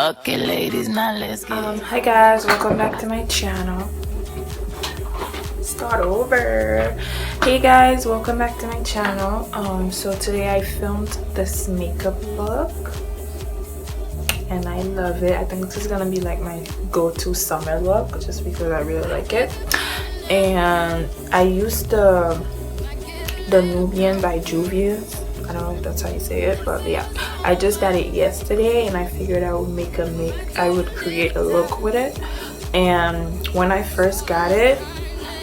Okay, ladies, now let's get Hi guys, welcome back to my channel. Start over. Hey guys, welcome back to my channel. So today I filmed this makeup look and I love it. I think this is gonna be like my go-to summer look just because I really like it. And I used the Nubian by Juvia. I don't know if that's how you say it, but yeah, I just got it yesterday and I figured I would create a look with it. And when I first got it,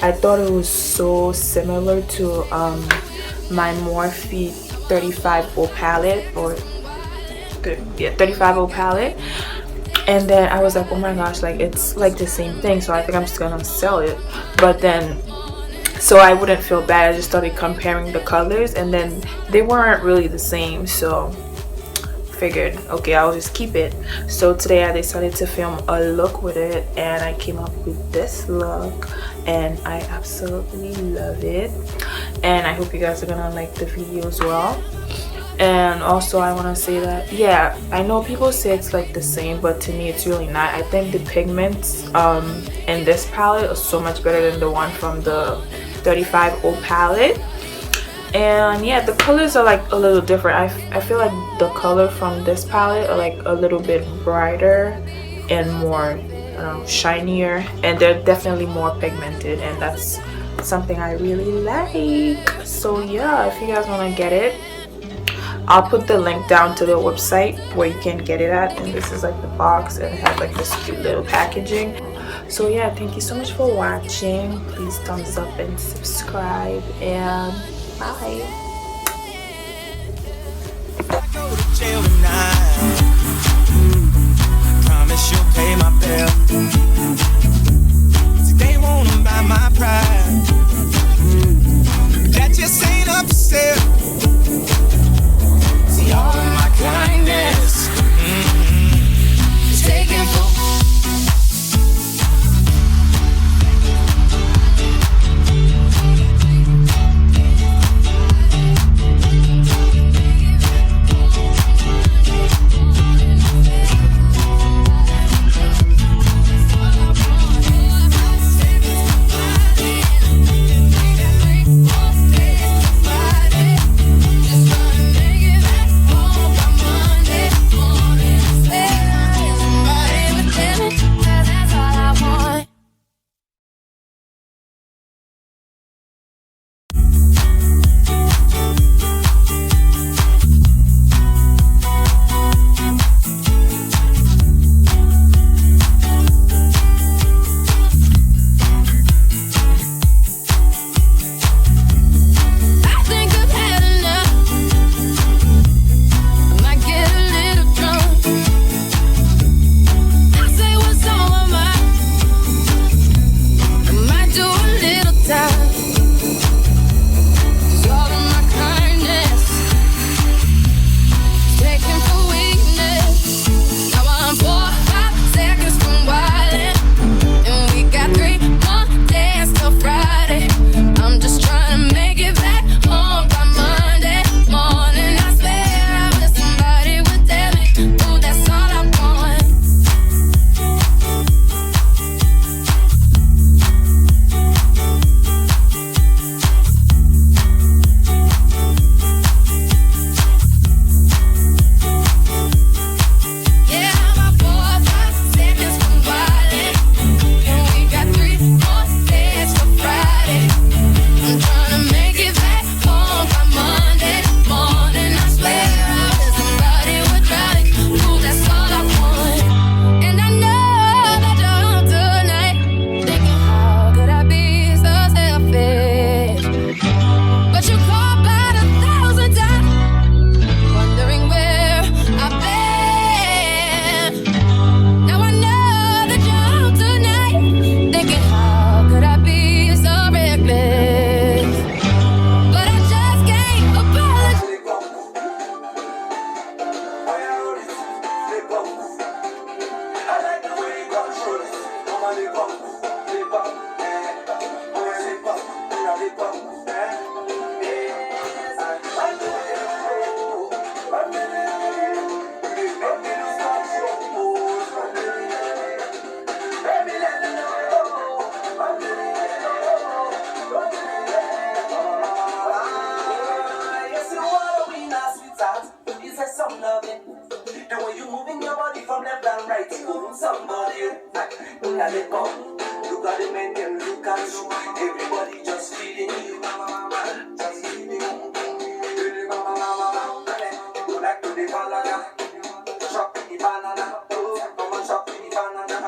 I thought it was so similar to my Morphe 35O palette, or 35O palette. And then I was like, oh my gosh, like it's like the same thing, so I think I'm just gonna sell it. But then, so I wouldn't feel bad, I just started comparing the colors and then they weren't really the same, so figured, okay, I'll just keep it. So today I decided to film a look with it and I came up with this look and I absolutely love it. And I hope you guys are gonna like the video as well. And also I want to say that, yeah, I know people say it's like the same, but to me it's really not. I think the pigments in this palette are so much better than the one from the 35O palette. And yeah, the colors are like a little different. I feel like the color from this palette are like a little bit brighter and more shinier, and they're definitely more pigmented, and that's something I really like. So yeah, if you guys want to get it, I'll put the link down to the website where you can get it at. And this is like the box and it has like this cute little packaging. So yeah, thank you so much for watching. Please thumbs up and subscribe, and bye. Promise you'll pay my bill. They won't buy my pride. That just ain't up for sale. See all of my kindness is taken for. Everybody just feeding you. Just feeding you. Go back to the banana. Shop in the banana. Come on, shop in the banana.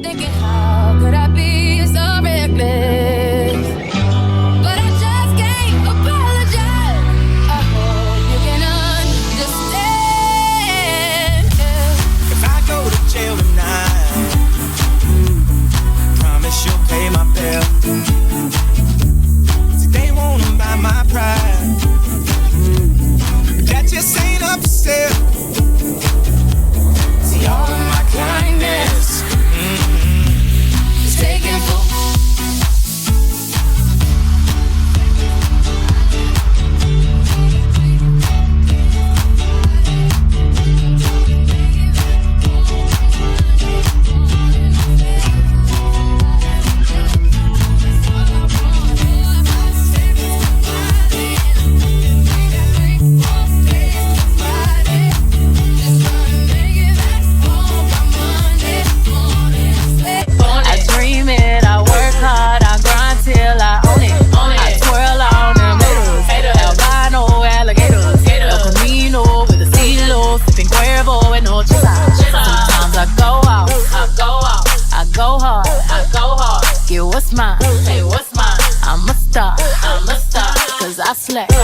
Thinking